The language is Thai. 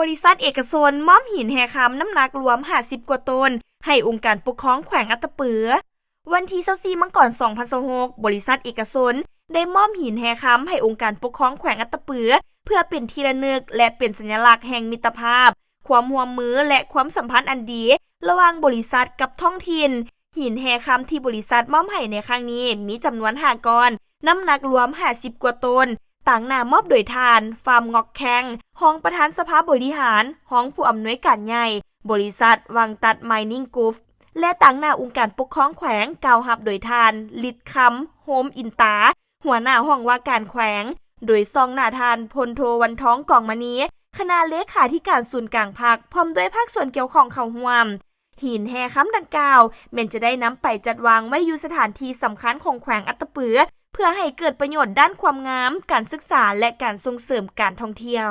บริษัทเอกชนมอบหินแห่คำน้ำหนักรวม50กว่าต้นให้องค์การปกครองแขวงอัตตปือวันที่24มังกร2026บริษัทเอกชนได้มอบหินแห่คำให้องค์การปกครองแขวงอัตตปือเพื่อเป็นที่ระลึกและเป็นสัญลักษณ์แห่งมิตรภาพความร่วมมือและความสัมพันธ์อันดีระหว่างบริษัทกับท้องถิ่นหินแห่คำที่บริษัทมอบให้ในครั้งนี้มีจำนวน5ก้อนน้ำหนักรวม50กว่าต้นต่างหน้ามอบโดยทานฟาร์มงอกแข้งห้องประธานสภาบริหารห้องผู้อำนวยการใหญ่บริษัทวังตัดไมนิ่งกรุ๊ปและต่างหน้าองค์การปกครองแขวงกล่าวรับโดยทานลิดคำโฮมอินตาหัวหน้าห้องว่าการแขวงโดยซองหน้าทานพลโทวันท้องกองมณีคณะเลขาธิการศูนย์กลางภาคพร้อมด้วยภาคส่วนเกี่ยวข้องเข้าร่วมหินแห่ค้ำดังกล่าวเมนจะได้นำไปจัดวางไว้อยู่สถานที่สำคัญของแขวงอัตตปือเพื่อให้เกิดประโยชน์ด้านความงามการศึกษาและการส่งเสริมการท่องเที่ยว